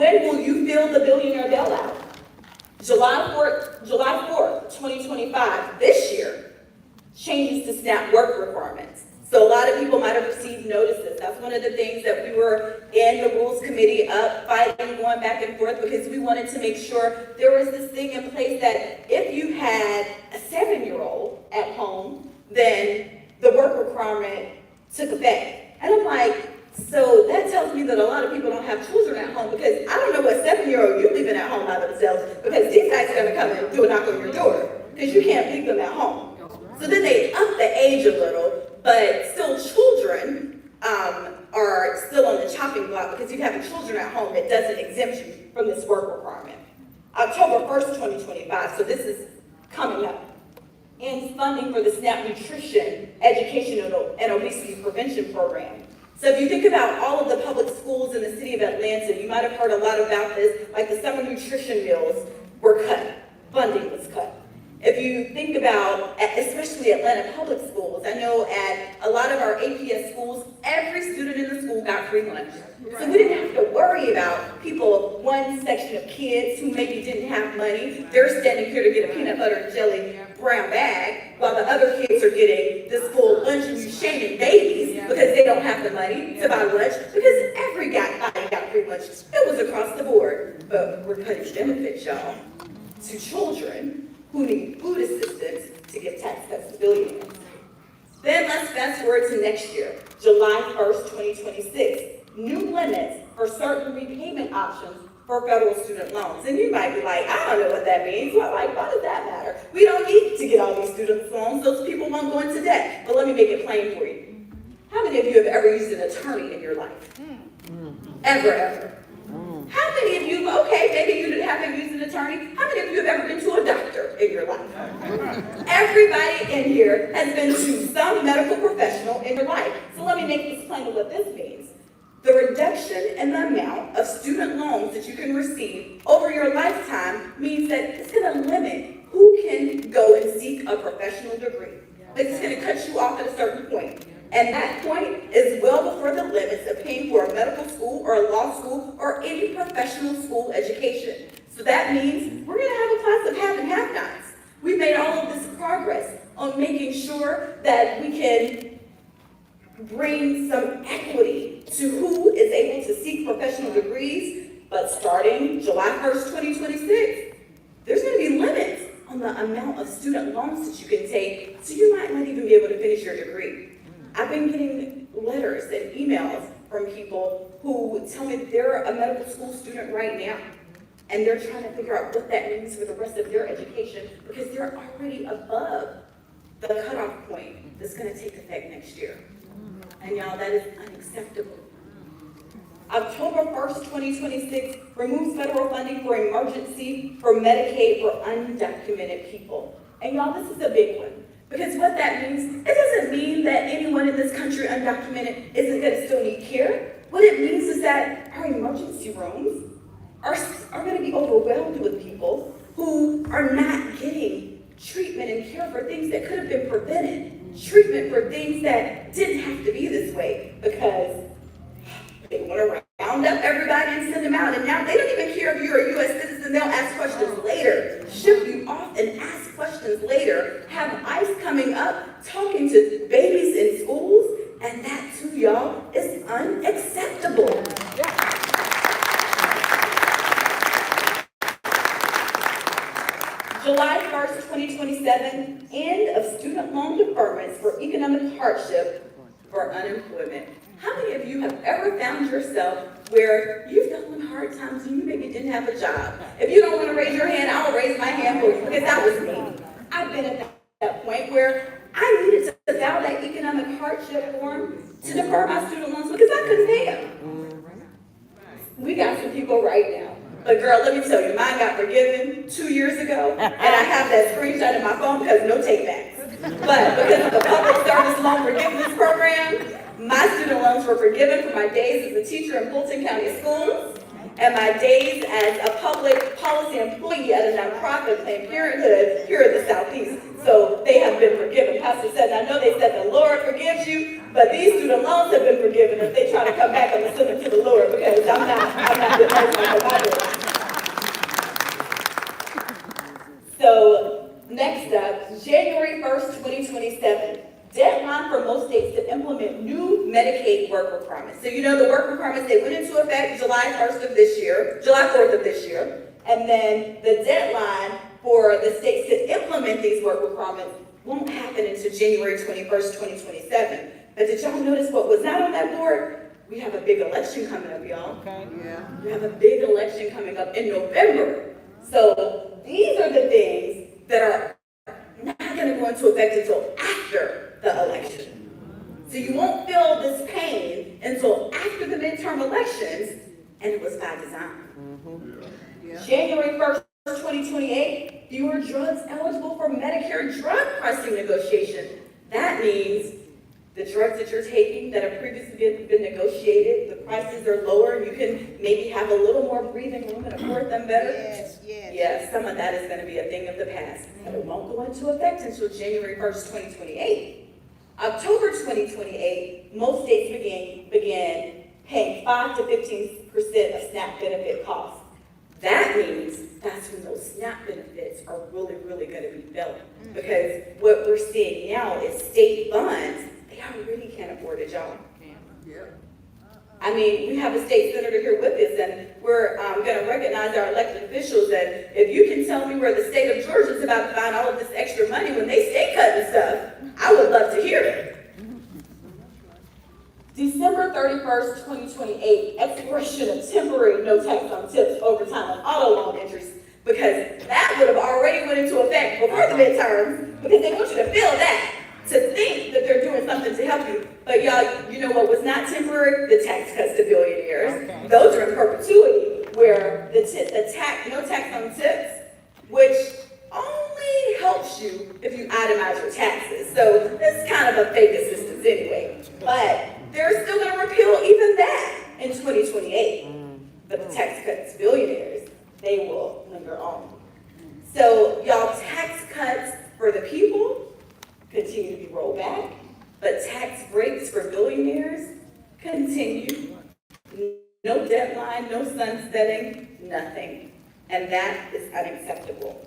When will you feel the billionaire bailout? July 4th, 2025, this year, changes to SNAP work requirements. So a lot of people might have received notices. That's one of the things that we were in the Rules Committee up fighting, going back and forth, because we wanted to make sure there was this thing in place that if you had a 7-year-old at home, then the work requirement took effect. And I'm like, so that tells me that a lot of people don't have children at home, because I don't know what 7-year-old you're leaving at home by themselves, because these guys are gonna come and do a knock on your door, because you can't leave them at home. So then they up the age a little, but still children are still on the chopping block, because if you have children at home, it doesn't exempt you from this work requirement. October 1st, 2025, so this is coming up. And funding for the SNAP Nutrition, Education, and Obesity Prevention Program. So if you think about all of the public schools in the city of Atlanta, you might have heard a lot about this, like the summer nutrition meals were cut, funding was cut. If you think about, especially Atlanta public schools, I know at a lot of our APS schools, every student in the school got free lunch. So we didn't have to worry about people, one section of kids who maybe didn't have money, they're standing here to get a peanut butter and jelly brown bag, while the other kids are getting this full lunch, and you shaming babies because they don't have the money to buy lunch, because everybody got free lunch. It was across the board. But we're cutting benefits, y'all, to children who need food assistance to give tax cuts to billionaires. Then let's fast forward to next year, July 1st, 2026. New limits for certain repayment options for federal student loans. And you might be like, I don't know what that means. Well, like, why does that matter? We don't need to get all these student loans. Those people won't go into debt. But let me make it plain for you. How many of you have ever used an attorney in your life? Ever? How many of you, okay, maybe you haven't used an attorney. How many of you have ever been to a doctor in your life? Everybody in here has been to some medical professional in your life. So let me make this plain of what this means. The reduction in the amount of student loans that you can receive over your lifetime means that it's going to limit who can go and seek a professional degree. It's going to cut you off at a certain point. And that point is well before the limits of paying for a medical school or a law school or any professional school education. So that means we're going to have a class of have and have-nots. We've made all of this progress on making sure that we can bring some equity to who is able to seek professional degrees. But starting July 1st, 2026, there's going to be limits on the amount of student loans that you can take, so you might not even be able to finish your degree. I've been getting letters and emails from people who tell me they're a medical school student right now, and they're trying to figure out what that means for the rest of their education, because they're already above the cutoff point that's going to take effect next year. And y'all, that is unacceptable. October 1st, 2026 removes federal funding for emergency for Medicaid for undocumented people. And y'all, this is a big one. Because what that means, it doesn't mean that anyone in this country undocumented isn't going to still need care. What it means is that our emergency rooms are going to be overwhelmed with people who are not getting treatment and care for things that could have been prevented. Treatment for things that didn't have to be this way, because they want to round up everybody and send them out. And now they don't even care if you're a U.S. citizen. They'll ask questions later, ship you off and ask questions later, have ICE coming up, talking to babies in schools, and that too, y'all, is unacceptable. July 1st, 2027, end of student loan deferments for economic hardship for unemployment. How many of you have ever found yourself where you've gone hard times and you maybe didn't have a job? If you don't want to raise your hand, I'll raise my hand for you, because that was me. I've been at that point where I needed to file that economic hardship form to defer my student loans because I couldn't pay them. We got some people right now. But girl, let me tell you, mine got forgiven 2 years ago, and I have that screenshot in my phone because no takebacks. But because of the public service loan forgiveness program, my student loans were forgiven for my days as a teacher in Fulton County Schools and my days as a public policy employee at a nonprofit, Planned Parenthood, here in the Southeast. So they have been forgiven. Pastor said, I know they said the Lord forgives you, But these student loans have been forgiven. If they try to come back, I'm gonna send them to the Lord because I'm not the person for my doing. So next up, January 1st, 2027. Deadline for most states to implement new Medicaid work requirements. So you know the work requirements, they went into effect July 1st of this year, July 4th of this year. And then the deadline for the states to implement these work requirements won't happen until January 21st, 2027. But did y'all notice what was not on that board? We have a big election coming up, y'all. Okay. Yeah. We have a big election coming up in November. So these are the things that are not going to go into effect until after the election. So you won't feel this pain until after the midterm elections, and it was by design. Yeah. January 1st, 2028, fewer drugs eligible for Medicare drug pricing negotiation. That means the drugs that you're taking that have previously been negotiated, the prices are lower, you can maybe have a little more breathing room and afford them better. Yes, some of that is going to be a thing of the past. But it won't go into effect until January 1st, 2028. October 2028, most states began paying 5 to 15% of SNAP benefit costs. That means that's when those SNAP benefits are really, really going to be felt. Because what we're seeing now is state funds, they already can't afford a job. I mean, we have a state senator here with us, and we're going to recognize our elected officials that if you can tell me where the state of Georgia is about to find all of this extra money when they stay cutting stuff, I would love to hear it. December 31st, 2028, expiration of temporary no tax on tips, overtime, and auto loan entries, because that would have already went into effect before the midterms, because they want you to feel that, to think that they're doing something to help you. But y'all, you know what was not temporary? The tax cuts to billionaires. Okay. Those are in perpetuity, where the no tax on tips, which only helps you if you itemize your taxes. So it's kind of a fake assistance anyway. But they're still going to repeal even that in 2028. But the tax cuts to billionaires, they will linger on. So y'all, tax cuts for the people continue to be rolled back, but tax breaks for billionaires continue. No deadline, no sunsetting, nothing. And that is unacceptable.